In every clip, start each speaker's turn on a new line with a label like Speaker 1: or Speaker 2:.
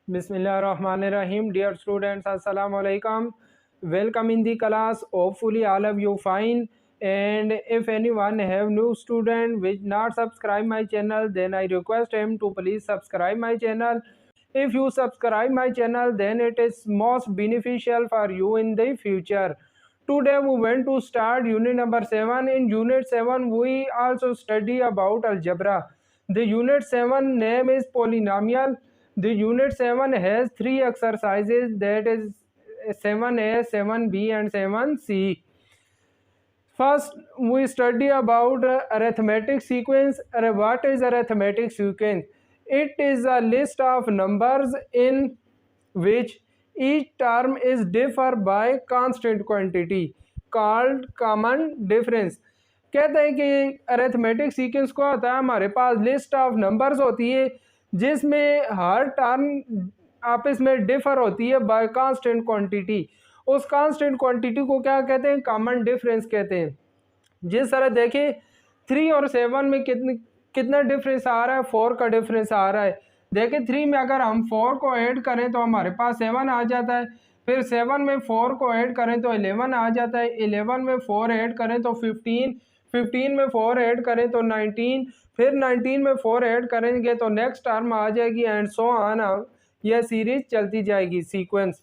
Speaker 1: Bismillahirrahmanirrahim. Dear students, Assalamu alaikum. Welcome in the class. Hopefully all of you fine. And if anyone have new student which not subscribe my channel, then I request him to please subscribe my channel. If you subscribe my channel, then it is most beneficial for you in the future. Today we went to start unit number 7. In unit 7 we also study about algebra. The unit 7 name is polynomial. The unit 7 has 3 exercises, that is 7a, 7b and 7c. First, we study about arithmetic sequence. What is arithmetic sequence? It is a list of numbers in which each term is differ by constant quantity called common difference. कहते हैं कि arithmetic sequence को होता है हमारे पास list of numbers होती है जिसमें हर टर्म आपस में डिफर होती है बाय कांस्टेंट क्वांटिटी. उस कांस्टेंट क्वांटिटी को क्या कहते हैं? कॉमन डिफरेंस कहते हैं. जिस तरह देखिए 3 और 7 में कितना डिफरेंस आ रहा है? 4 का डिफरेंस आ रहा है. देखिए 3 में अगर हम 4 को ऐड करें तो हमारे पास 7 आ जाता है. फिर 7 में 4 को ऐड करें तो 11 आ जाता है. 11 में 4 ऐड करें तो 15. 15 में 4 ऐड करें तो 19. फिर 19 में 4 ऐड करेंगे तो नेक्स्ट टर्म आ जाएगी एंड सो ऑन. यह सीरीज चलती जाएगी सीक्वेंस.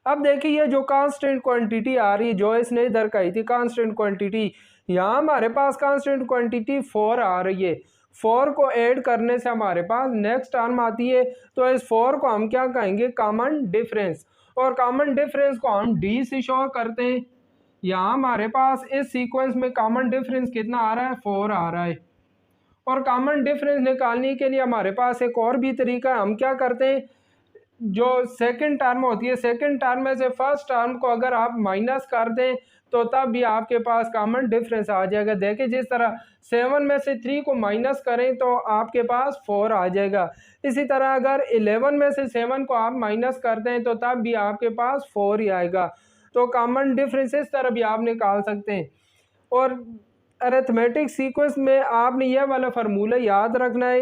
Speaker 1: अब देखिए ये जो कांस्टेंट क्वांटिटी आ रही है जो इसने इधर कही थी कांस्टेंट क्वांटिटी, यहाँ हमारे पास कांस्टेंट क्वांटिटी 4 आ रही है. 4 को ऐड करने से हमारे पास नेक्स्ट टर्म आती है. तो इस 4 को हम क्या कहेंगे? Common difference. और कॉमन डिफरेंस को हम डी से शो करते हैं. यहाँ हमारे पास इस सीक्वेंस में कॉमन डिफरेंस कितना आ रहा है? 4 आ रहा है. और कॉमन डिफरेंस निकालने के लिए हमारे पास एक और भी तरीका है. हम क्या करते हैं, जो सेकंड टर्म होती है सेकंड टर्म में से फर्स्ट टर्म को अगर आप माइनस कर दें तो तब भी आपके पास कॉमन डिफरेंस आ जाएगा. देखिए जिस तरह 7 में से 3 को माइनस करें तो आपके पास 4 आ जाएगा. इसी तरह अगर 11 में से 7 को आप माइनस कर दें तो तब भी आपके पास 4 ही आएगा. तो कॉमन डिफरेंस इस तरह भी आप निकाल सकते हैं. और अरिथमेटिक सीक्वेंस में आपने यह वाला फार्मूला याद रखना है.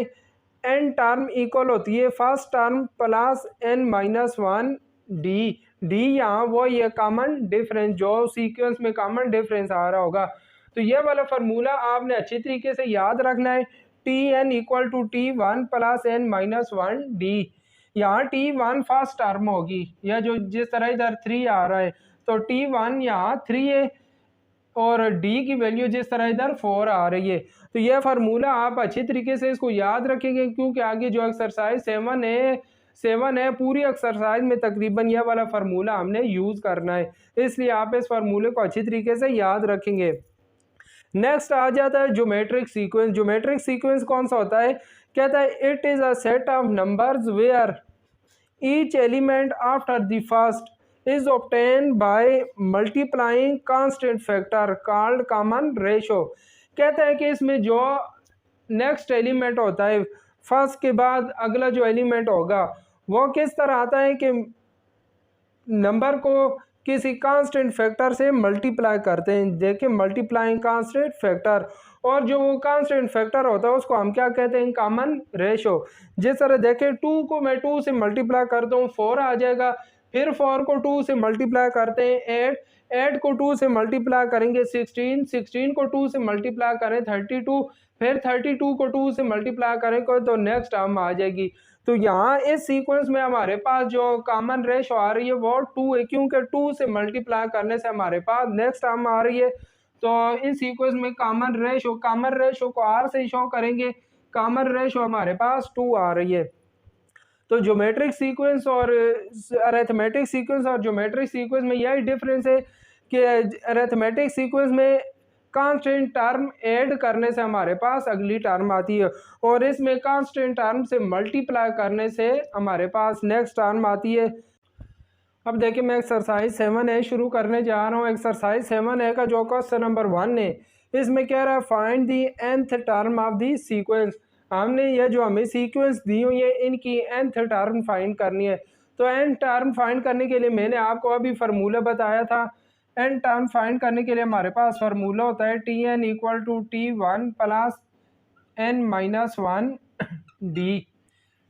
Speaker 1: एन टर्म इक्वल होती है first term plus n minus 1 D. D यहाँ वो ये कॉमन डिफरेंस जो सीक्वेंस में कॉमन डिफरेंस आ रहा होगा. तो ये वाला फार्मूला आपने अच्छी तरीके से याद रखना है. T N equal to T 1 plus n minus 1 D. यहाँ टी 1 फर्स्ट टर्म होगी, यह जो जिस तरह इधर 3 आ रहा है तो टी 1 यहाँ 3 है और डी की वैल्यू जिस तरह इधर 4 आ रही है. तो यह फार्मूला आप अच्छी तरीके से इसको याद रखेंगे क्योंकि आगे जो एक्सरसाइज 7 है पूरी एक्सरसाइज में तकरीबन यह वाला फार्मूला हमने यूज़ करना है. इसलिए आप इस फार्मूले को अच्छी तरीके से याद रखेंगे. नेक्स्ट आ जाता है ज्योमेट्रिक सीक्वेंस. ज्योमेट्रिक सीक्वेंस कौन सा होता है? कहता है it is a set of numbers where each element after the first is obtained by multiplying constant factor called common ratio. कहता है कि इसमें जो नेक्स्ट एलिमेंट होता है फर्स्ट के बाद अगला जो एलिमेंट होगा वो किस तरह आता है कि नंबर को किसी कांस्टेंट फैक्टर से मल्टीप्लाई करते हैं. देखिए मल्टीप्लाइंग कांस्टेंट फैक्टर, और जो वो कांस्टेंट फैक्टर होता है उसको हम क्या कहते हैं? Common ratio. जिस तरह देखिए 2 को मैं 2 से मल्टीप्लाई करता हूँ 4 आ जाएगा. फिर 4 को 2 से मल्टीप्लाई करते हैं 8 को 2 से मल्टीप्लाई करेंगे 16 को 2 से मल्टीप्लाई करें 32, फिर 32 को 2 से मल्टीप्लाई करेंगे तो नेक्स्ट टर्म आ जाएगी. तो यहाँ इस सीक्वेंस में हमारे पास जो कॉमन रेशो आ रही है वो 2 है क्योंकि 2 से मल्टीप्लाई करने से हमारे पास नेक्स्ट टर्म आ रही है. तो इस सीक्वेंस में कॉमन रेशो को आर से शो करेंगे. कॉमन रेशो हमारे पास 2 आ रही है. तो ज्योमेट्रिक सीक्वेंस और अरिथमेटिक सीक्वेंस और ज्योमेट्रिक सीक्वेंस में यही डिफरेंस है कि अरिथमेटिक सीक्वेंस में कांस्टेंट टर्म ऐड करने से हमारे पास अगली टर्म आती है और इसमें कांस्टेंट टर्म से मल्टीप्लाई करने से हमारे पास नेक्स्ट टर्म आती है. अब देखिए मैं एक्सरसाइज 7A शुरू करने जा रहा हूँ. एक्सरसाइज 7A का जो क्वेश्चन नंबर 1 है इसमें कह रहा है find the nth term of the sequence. हमने ये जो हमें सीक्वेंस दी हुई है इनकी nth टर्म फाइंड करनी है. तो n टर्म फाइंड करने के लिए मैंने आपको अभी फार्मूला बताया था. n टर्म फाइंड करने के लिए हमारे पास फार्मूला होता है T N equal to T 1 plus n minus 1 D.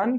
Speaker 1: 1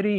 Speaker 1: 3.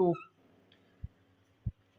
Speaker 1: 2.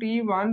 Speaker 1: T1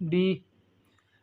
Speaker 1: D.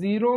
Speaker 1: 0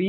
Speaker 1: D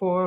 Speaker 1: 4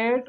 Speaker 1: 8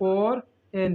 Speaker 1: 4n.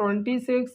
Speaker 1: 26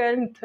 Speaker 1: 10th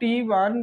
Speaker 1: T1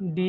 Speaker 1: D.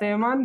Speaker 1: 7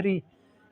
Speaker 1: 3.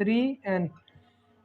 Speaker 1: 3n،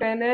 Speaker 1: 10،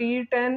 Speaker 1: T10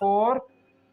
Speaker 1: 4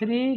Speaker 1: 3،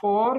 Speaker 1: 4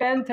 Speaker 1: 10th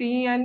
Speaker 1: Tn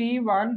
Speaker 1: T1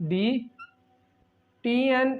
Speaker 1: d، Tn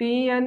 Speaker 1: Tn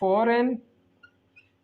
Speaker 1: 4n،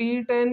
Speaker 1: T10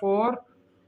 Speaker 1: 4،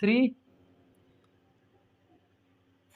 Speaker 1: 3،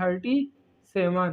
Speaker 1: 37،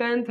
Speaker 1: 10th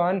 Speaker 1: 1،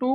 Speaker 1: 2،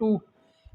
Speaker 1: 2،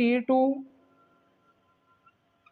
Speaker 1: T2،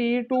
Speaker 1: T2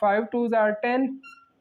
Speaker 1: 5 2s are 10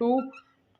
Speaker 1: 2،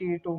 Speaker 1: T2۔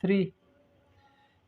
Speaker 1: 3،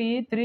Speaker 1: T3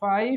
Speaker 1: 5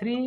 Speaker 1: 3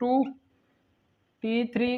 Speaker 1: 2، T3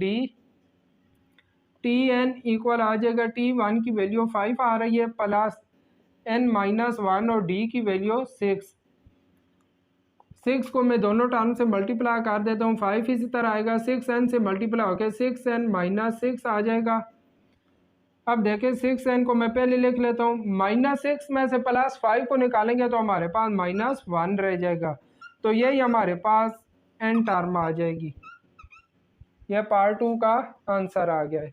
Speaker 1: D، T N equal आ जाएगा T1 की value 5 आ रही है plus n-1 और D की value 6 को मैं दोनों टर्म से मल्टीप्लाई कर देता हूँ। 5 इसी तरह आएगा, 6n से मल्टीप्लाई होकर 6n-6 आ जाएगा। अब देखें 6n को मैं पहले लिख लेता हूँ, -6 में से +5 को निकालेंगे तो हमारे पास -1 रह जाएगा। तो यही हमारे पास n टर्म आ जाएगी। यह पार्ट 2 का आंसर आ गया है।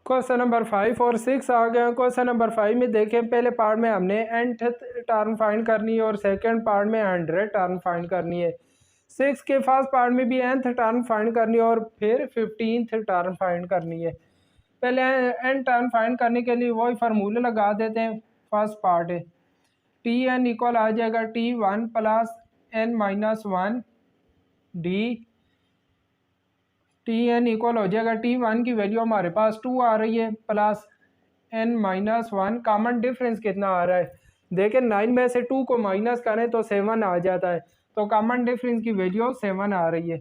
Speaker 1: क्वेश्चन नंबर 5 और 6 आ गए। क्वेश्चन नंबर 5 में देखें, पहले पार्ट में हमने nth टर्म फाइंड करनी है और सेकंड पार्ट में 100 टर्म फाइंड करनी है। 6 के फर्स्ट पार्ट में भी nth टर्म फाइंड करनी है और फिर 15th टर्म फाइंड करनी है। पहले n टर्म फाइंड करने के लिए वही फार्मूले लगा देते हैं। फर्स्ट पार्ट है Tn इक्वल आ जाएगा T1 plus n-1 D। Tn equal हो जाएगा T1 की वैल्यू हमारे पास 2 आ रही है प्लस n-1। कॉमन डिफरेंस कितना आ रहा है देखें, 9 में से 2 को माइनस करें तो 7 आ जाता है। तो कॉमन डिफरेंस की वैल्यू 7 आ रही है।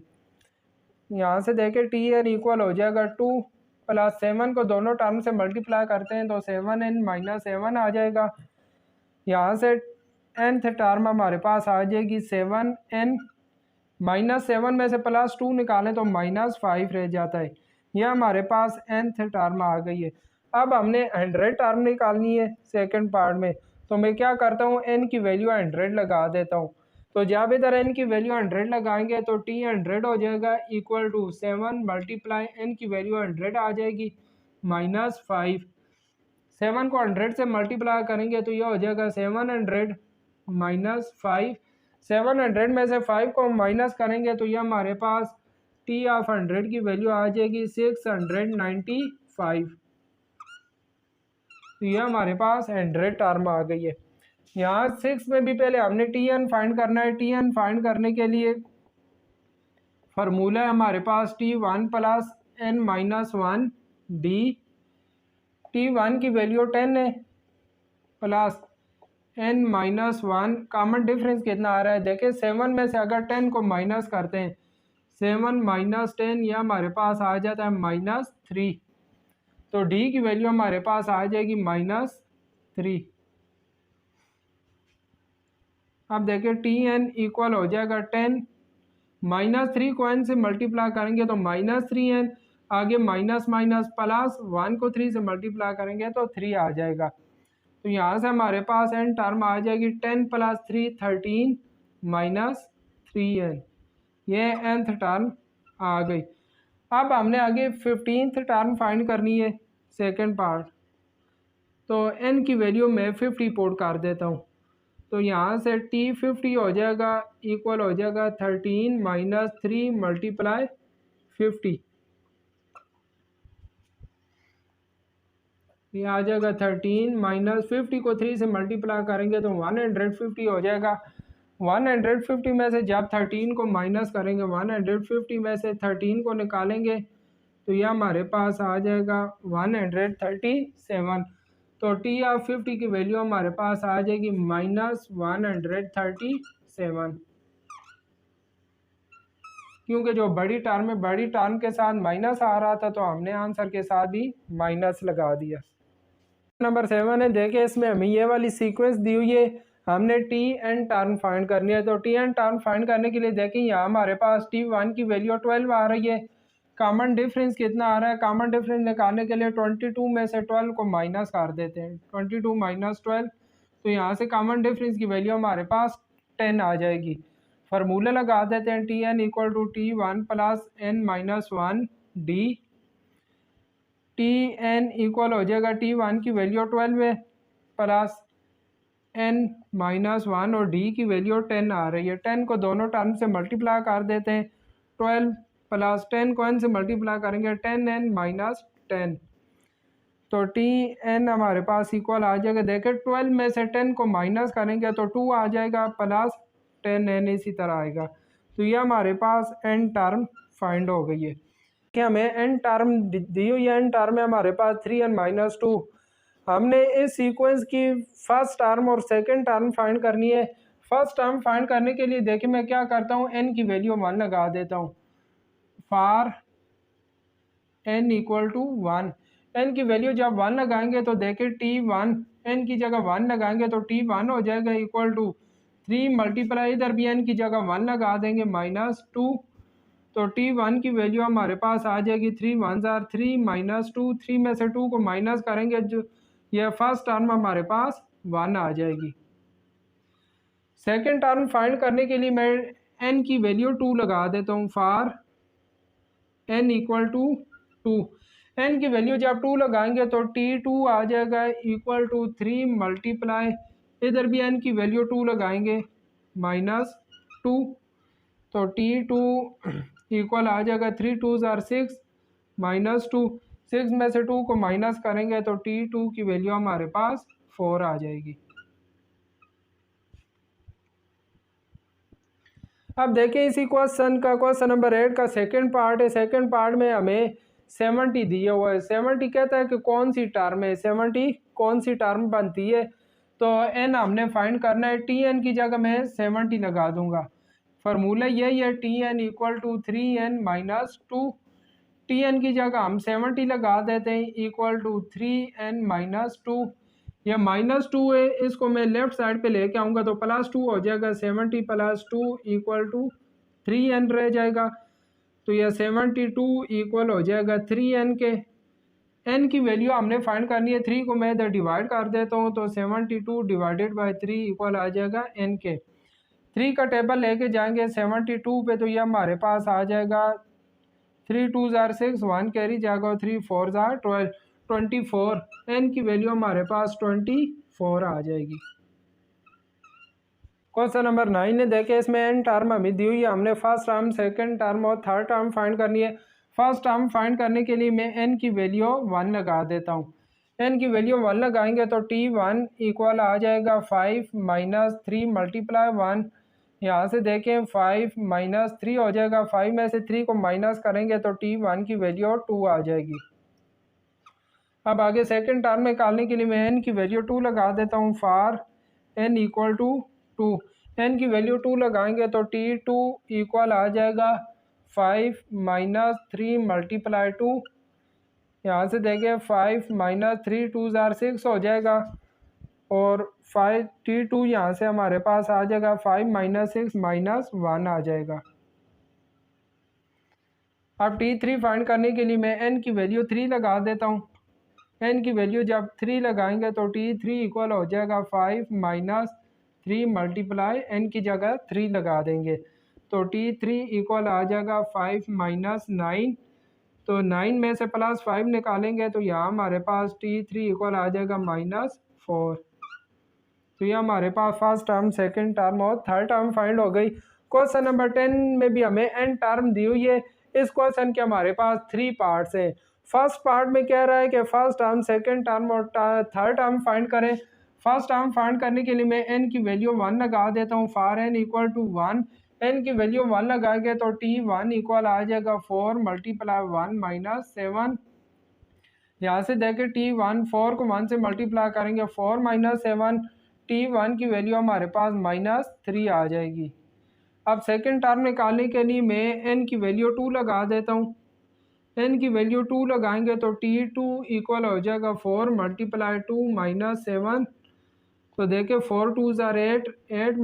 Speaker 1: यहाँ से देखें Tn इक्वल हो जाएगा 2 प्लस 7 को दोनों टर्म से मल्टीप्लाई करते हैं तो 7n-7 आ जाएगा। यहाँ से nth टर्म हमारे पास आ जाएगी 7n। -7 में से +2 निकालें तो -5 रह जाता है। यह हमारे पास nth टर्म आ गई है। अब हमने 100 टर्म निकालनी है सेकंड पार्ट में, तो मैं क्या करता हूँ, n की वैल्यू 100 लगा देता हूँ। तो जब इधर n की वैल्यू 100 लगाएंगे तो t 100 हो जाएगा इक्वल टू 7 मल्टीप्लाई n की वैल्यू 100 आ जाएगी -5। 7 को 100 से मल्टीप्लाई करेंगे तो यह हो जाएगा 700 -5। 700 में से 5 को माइनस करेंगे तो यह हमारे पास t ऑफ 100 की वैल्यू आ जाएगी 695। तो यह हमारे पास 100 टर्म आ गई है। यहाँ 6 में भी पहले हमने Tn फाइंड करना है। Tn फाइंड करने के लिए फार्मूला है हमारे पास T1 plus n-1 D। T1 की वैल्यू 10 है प्लस n-1। कॉमन डिफरेंस कितना आ रहा है देखें, 7 में से अगर 10 को माइनस करते हैं 7 - 10 यह हमारे पास आ जाता है -3। तो D की वैल्यू हमारे पास आ जाएगी -3। अब देखें Tn इक्वल हो जाएगा 10 -3 को n से मल्टीप्लाई करेंगे तो -3n, आगे माइनस माइनस प्लस 1 को 3 से मल्टीप्लाई करेंगे तो 3 आ जाएगा। तो यहाँ से हमारे पास n टर्म आ जाएगी 10 + 3 13 -3n। ये nth टर्म आ गई। अब हमने आगे 15th टर्म फाइंड करनी है सेकंड पार्ट। तो n की वैल्यू मैं 50 पुट कर देता हूँ। तो यहाँ से t 50 हो जाएगा इक्वल हो जाएगा 13 - 3 मल्टीप्लाई 50। ये आ जाएगा 13 - 50 को 3 से मल्टीप्लाई करेंगे तो 150 हो जाएगा। 150 में से जब 13 को माइनस करेंगे 150 में से 13 को निकालेंगे तो यह हमारे पास आ जाएगा 137। तो t ऑफ 50 की वैल्यू हमारे पास आ जाएगी -137। क्योंकि जो बड़ी टर्म है बड़ी टर्म के साथ माइनस आ रहा था तो हमने आंसर के साथ भी माइनस लगा दिया। नंबर 7 है, देखें इसमें हमें ये वाली सीक्वेंस दी हुई है। हमने Tn टर्म फाइंड करनी है। तो Tn टर्म फाइंड करने के लिए देखें यहाँ हमारे पास T1 की वैल्यू 12 आ रही है। कॉमन डिफरेंस कितना आ रहा है, कॉमन डिफरेंस निकालने के लिए 22 में से 12 को माइनस कर देते हैं। 22 - 12, तो यहाँ से कॉमन डिफरेंस की वैल्यू हमारे पास 10 आ जाएगी। फार्मूला लगा देते हैं Tn equal to T1 plus n-1 D। Tn equal हो जाएगा T1 की वैल्यू 12 है प्लस n-1 और D की वैल्यू 10 आ रही है। 10 को दोनों टर्म से मल्टीप्लाई कर देते हैं। 12 प्लस 10 को n से मल्टीप्लाई करेंगे 10n - 10। तो Tn हमारे पास इक्वल आ जाएगा, देखें 12 में से 10 को माइनस करेंगे तो 2 आ जाएगा प्लस 10n इसी तरह आएगा। तो ये हमारे पास n टर्म फाइंड हो गई है कि हमें n टर्म दी हुई है। n टर्म में हमारे पास 3n - 2। हमने इस सीक्वेंस की फर्स्ट टर्म और सेकंड टर्म फाइंड करनी है। फर्स्ट टर्म फाइंड करने के लिए देखिए मैं क्या करता हूँ, n की वैल्यू 1 लगा देता हूँ। For n equal to 1। n की वैल्यू जब 1 लगाएंगे तो देखें t1, n की जगह 1 लगाएंगे तो t1 हो जाएगा इक्वल टू 3 मल्टीप्लाई, इधर भी n की जगह 1 लगा देंगे -2, तो t1 की वैल्यू हमारे पास आ जाएगी 3 1 जार 3 -2, 3 में से 2 को माइनस करेंगे जो ये फर्स्ट टर्म हमारे पास 1 आ जाएगी। सेकेंड टर्म फाइंड करने के लिए मैं n की वैल्यू 2 लगा देता हूँ for n equal to 2। n की वैल्यू जब 2 लगाएंगे तो t2 आ जाएगा इक्वल टू 3 मल्टीप्लाई, इधर भी n की वैल्यू 2 लगाएंगे -2, तो t2 इक्वल आ जाएगा 3 2 जार 6 -2, 6 में से 2 को माइनस करेंगे तो t2 की वैल्यू हमारे पास 4 आ जाएगी। अब देखें इसी क्वेश्चन का क्वेश्चन नंबर 8 का सेकंड पार्ट है। सेकंड पार्ट में हमें 70 दिया हुआ है। 70 कहता है कि कौन सी टर्म है, 70 कौन सी टर्म बनती है, तो n हमने फाइंड करना है। tn की जगह मैं 70 लगा दूंगा। फार्मूला यही है tn equal to 3n minus 2। tn की जगह हम 70 लगा देते हैं इक्वल टू 3n माइनस 2। यह -2 है, इसको मैं लेफ्ट साइड पे लेके आऊँगा तो +2 हो जाएगा। 70 + 2 इक्वल टू 3n रह जाएगा, तो यह 72 इक्वल हो जाएगा 3n के। n की वैल्यू हमने फाइंड करनी है, 3 को मैं इधर डिवाइड कर देता हूँ तो 72 डिवाइडेड बाई 3 इक्वल आ जाएगा n के। 3 का टेबल लेके जाएंगे 72 पे तो यह हमारे पास आ जाएगा 3 2 जार 6, 1 कैरी जाएगा, 3 4 जार 12, 24। n की वैल्यू हमारे पास 24 आ जाएगी। क्वेश्चन नंबर 9 है, देखें इसमें n टर्म हमें दी हुई है, हमने फर्स्ट टर्म सेकंड टर्म और थर्ड टर्म फाइंड करनी है। फर्स्ट टर्म फाइंड करने के लिए मैं n की वैल्यू 1 लगा देता हूँ। n की वैल्यू 1 लगाएंगे तो t1 इक्वल आ जाएगा 5 - 3 मल्टीप्लाई 1। यहाँ से देखें 5 - 3 हो जाएगा, 5 में से 3 को माइनस करेंगे तो t1 की वैल्यू 2 आ जाएगी। अब आगे सेकंड टर्म निकालने के लिए मैं n की वैल्यू 2 लगा देता हूँ for n equal to 2। n की वैल्यू 2 लगाएंगे तो t2 इक्वल आ जाएगा 5 - 3 मल्टीप्लाई 2। यहाँ से देखें 5 - 3 2 जार 6 हो जाएगा, और 5 t2 यहाँ से हमारे पास आ जाएगा 5 - 6 -1 आ जाएगा। अब t3 फाइंड करने के लिए मैं n की वैल्यू 3 लगा देता हूँ। n की वैल्यू जब 3 लगाएंगे तो t3 इक्वल हो जाएगा 5 - 3 मल्टीप्लाई n की जगह 3 लगा देंगे तो t3 इक्वल आ जाएगा 5 - 9, तो 9 में से +5 निकालेंगे तो यहाँ हमारे पास t3 इक्वल आ जाएगा -4। तो ये हमारे पास फर्स्ट टर्म सेकंड टर्म और थर्ड टर्म फाइंड हो गई। क्वेश्चन नंबर 10 में भी हमें n टर्म दी हुई है। इस क्वेश्चन के हमारे पास 3 पार्ट्स हैं। फर्स्ट पार्ट में कह रहा है कि फर्स्ट टर्म सेकंड टर्म और थर्ड टर्म फाइंड करें। फर्स्ट टर्म फाइंड करने के लिए मैं n की वैल्यू 1 लगा देता हूँ for n equal to 1। n की वैल्यू 1 लगाएंगे तो t1 इक्वल आ जाएगा 4 मल्टीप्लाई 1 - 7। यहाँ से देखें t1 4 को 1 से मल्टीप्लाई करेंगे 4 - 7, t1 की वैल्यू हमारे पास -3 आ जाएगी। अब सेकंड टर्म निकालने के लिए मैं n की वैल्यू 2 लगा देता हूँ। n की वैल्यू 2 लगाएंगे तो t2 इक्वल हो जाएगा 4 मल्टीप्लाई 2 - 7। तो देखें 4 2 जार 8, 8 -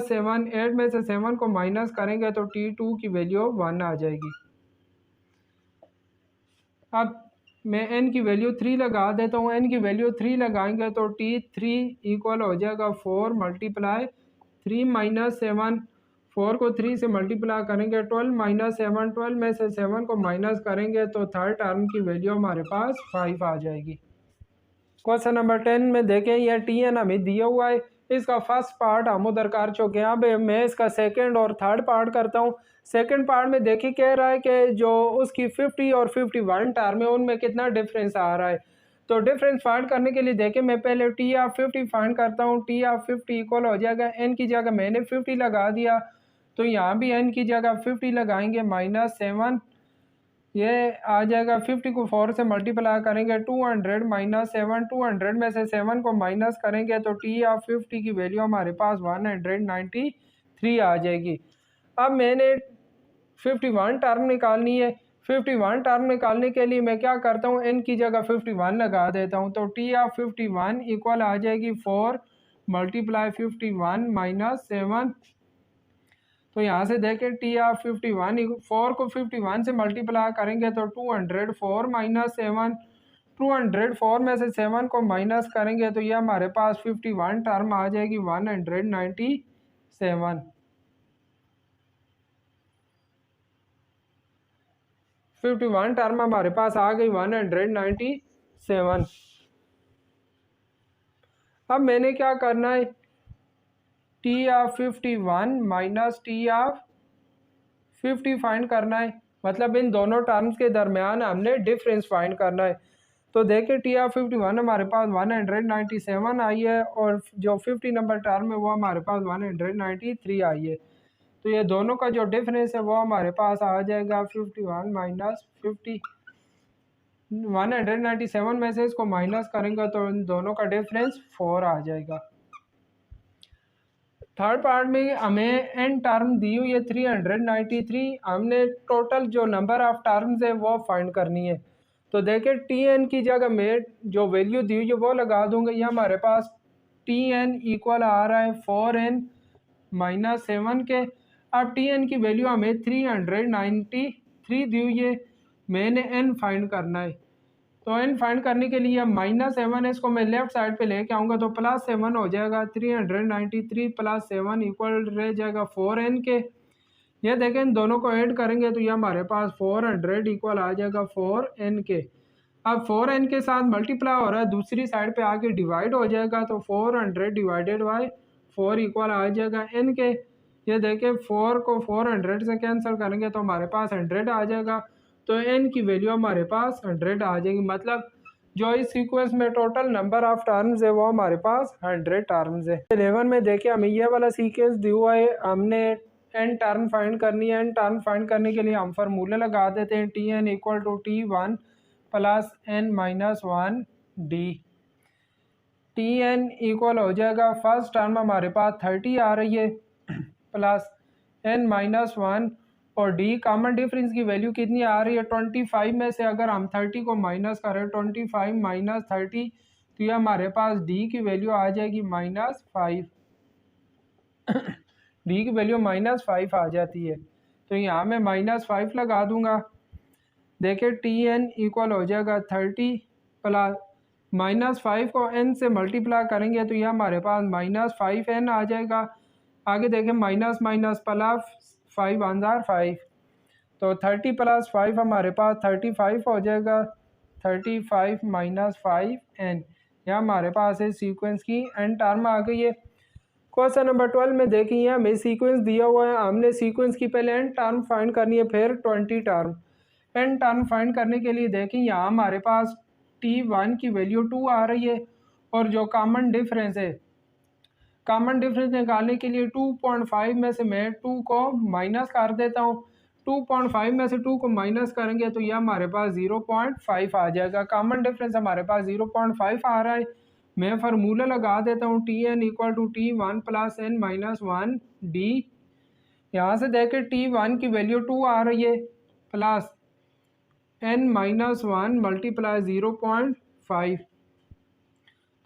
Speaker 1: 7, 8 में से 7 को माइनस करेंगे तो t2 की वैल्यू 1 आ जाएगी। अब मैं n की वैल्यू 3 लगा देता हूँ। n की वैल्यू 3 लगाएंगे तो t3 इक्वल हो जाएगा 4 मल्टीप्लाई 3 - 7, 4 को 3 से मल्टीप्लाई करेंगे 12 - 7, 12 में से 7 को माइनस करेंगे तो थर्ड टर्म की वैल्यू हमारे पास 5 आ जाएगी। क्वेश्चन नंबर 10 में देखें यह tn हमें दिया हुआ है। इसका फर्स्ट पार्ट हम उधर कर चुके हैं। अब मैं इसका सेकंड और थर्ड पार्ट करता हूँ। सेकंड पार्ट में देखिए कह रहा है कि जो उसकी 50 और 51 टर्म है उनमें कितना डिफरेंस आ रहा है। तो डिफरेंस फाइंड करने के लिए देखें मैं पहले टी ऑफ 50 फाइंड करता हूँ। टी ऑफ 50 इक्वल हो जाएगा n की जगह मैंने 50 लगा दिया, तो यहाँ भी n की जगह 50 लगाएंगे -7। ये आ जाएगा 50 को 4 से मल्टीप्लाई करेंगे 200 - 7, 200 में से 7 को माइनस करेंगे तो टी ऑफ 50 की वैल्यू हमारे पास 193 3 आ जाएगी। अब मैंने 51 टर्म निकालनी है। 51 टर्म निकालने के लिए मैं क्या करता हूँ, n की जगह 51 लगा देता हूँ। तो टी ऑफ 51 इक्वल आ जाएगी 4 मल्टीप्लाई 51 माइनस 7। तो यहाँ से देखें टी ऑफ 51, 4 को 51 से मल्टीप्लाई करेंगे तो 204 माइनस 7। 204 में से 7 को माइनस करेंगे तो ये हमारे पास 51 टर्म आ जाएगी 197। 51 टर्म हमारे पास आ गई 197। अब मैंने क्या करना है, T of 51 minus T of 50 find करना है, मतलब इन दोनों टर्म्स के दरमियान हमने डिफरेंस फाइंड करना है। तो देखिए टी ऑफ 51 हमारे पास 197 आई है और जो 50 नंबर टर्म है वो हमारे पास 193 आई है। तो ये दोनों का जो डिफरेंस है वो हमारे पास आ जाएगा 51 माइनस 50। 197 में से इसको माइनस करेंगे तो इन दोनों का डिफरेंस 4 आ जाएगा। थर्ड पार्ट में हमें एन टर्म दी हुई है 393। हमने टोटल जो नंबर ऑफ टर्म्स है वो फाइंड करनी है। तो देखें टी एन की जगह में जो वैल्यू दी हुई है वो लगा दूंगा। ये हमारे पास टी एन इक्वल आ रहा है 4n माइनस 7 के। अब टी एन की वैल्यू हमें 393 दी हुई है, मैंने एन फाइंड करना है। तो एन फाइंड करने के लिए माइनस 7 है, इसको मैं लेफ्ट साइड पे लेके आऊँगा तो प्लस 7 हो जाएगा। 393 प्लस 7 इक्वल रह जाएगा 4n के। ये देखें इन दोनों को ऐड करेंगे तो ये हमारे पास 400 इक्वल आ जाएगा 4n के। अब 4n के साथ मल्टीप्लाई हो रहा है, दूसरी साइड पे आके डिवाइड हो जाएगा तो 400 डिवाइडेड बाई 4 इक्वल आ जाएगा n के। ये देखें 4 को 400 से कैंसिल करेंगे तो हमारे पास 100 आ जाएगा। तो n की वैल्यू हमारे पास 100 आ जाएगी, मतलब जो इस सीक्वेंस में टोटल नंबर ऑफ टर्म्स है वो हमारे पास 100 टर्म्स है। 11 में देखिए हमें ये वाला सीक्वेंस दिया हुआ है, हमने n टर्म फाइंड करनी है। n टर्म फाइंड करने के लिए हम फार्मूला लगा देते हैं, T N equal to T1 plus n minus 1 D. T N equal हो जाएगा, फर्स्ट टर्म हमारे पास 30 आ रही है प्लस n माइनस 1 और d कॉमन डिफरेंस की वैल्यू कितनी आ रही है 25 में से अगर हम 30 को माइनस करें 25 माइनस 30 तो ये हमारे पास d की वैल्यू आ जाएगी -5। d की वैल्यू -5 आ जाती है, तो यहाँ मैं -5 लगा दूंगा। देखिए टी एन इक्वल हो जाएगा 30 प्लस -5 को n से मल्टीप्लाई करेंगे तो ये हमारे पास -5n आ जाएगा। आगे देखें माइनस माइनस प्लस 5 अंदर 5, तो 30 प्लस 5 हमारे पास 35 हो जाएगा। 35 माइनस 5n, यहाँ हमारे पास है सीक्वेंस की n टर्म आ गई है। क्वेश्चन नंबर 12 में देखिए हमें सीक्वेंस दिया हुआ है, हमने सीक्वेंस की पहले n टर्म फाइंड करनी है फिर 20 टर्म। n टर्म फाइंड करने के लिए देखें यहाँ हमारे पास T1 की वैल्यू 2 आ रही है और जो कॉमन डिफरेंस है, कॉमन डिफरेंस निकालने के लिए 2.5 में से मैं 2 को माइनस कर देता हूँ। 2.5 में से 2 को माइनस करेंगे तो यह हमारे पास 0.5 आ जाएगा। कॉमन डिफरेंस हमारे पास 0.5 आ रहा है, मैं फार्मूला लगा देता हूँ T N equal to T1 plus n minus 1 D. यहाँ से देखें T1 की वैल्यू 2 आ रही है प्लस n माइनस 1 मल्टीप्लाई 0.5,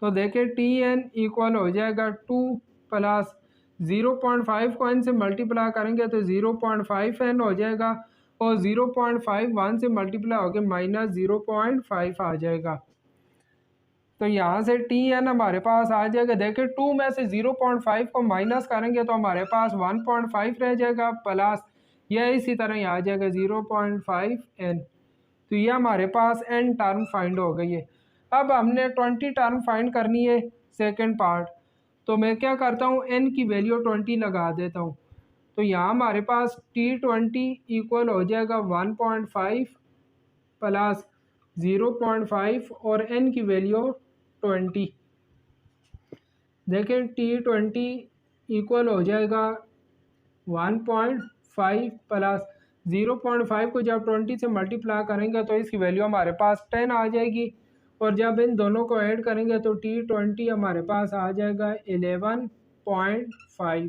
Speaker 1: तो देखें टी एन इक्वल हो जाएगा 2 प्लस 0.5 को n से मल्टीप्लाई करेंगे तो 0.5n हो जाएगा और 0.5 1 से मल्टीप्लाई होकर माइनस 0.5 आ जाएगा। तो यहाँ से टी एन हमारे पास आ जाएगा। देखें 2 में से 0.5 को माइनस करेंगे तो हमारे पास 1.5 रह जाएगा प्लस यह इसी तरह यहाँ आ जाएगा 0.5n। तो ये हमारे पास n टर्म फाइंड हो गई है। अब हमने 20 टर्म फाइंड करनी है सेकंड पार्ट, तो मैं क्या करता हूँ n की वैल्यू 20 लगा देता हूँ। तो यहाँ हमारे पास T20 इक्वल हो जाएगा 1.5 प्लस 0.5 और n की वैल्यू 20। देखें T20 इक्वल हो जाएगा 1.5 प्लस 0.5 को जब 20 से मल्टीप्लाई करेंगे तो इसकी वैल्यू हमारे पास 10 आ जाएगी और जब इन दोनों को ऐड करेंगे तो T20 हमारे पास आ जाएगा 11.5।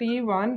Speaker 1: T1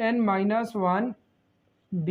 Speaker 1: n-1 D.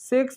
Speaker 1: 6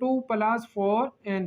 Speaker 1: 2 + 4n.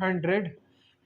Speaker 1: 100،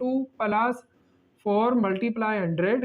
Speaker 1: 2 + 4 × 100.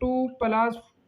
Speaker 1: 2 +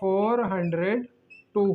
Speaker 1: 402.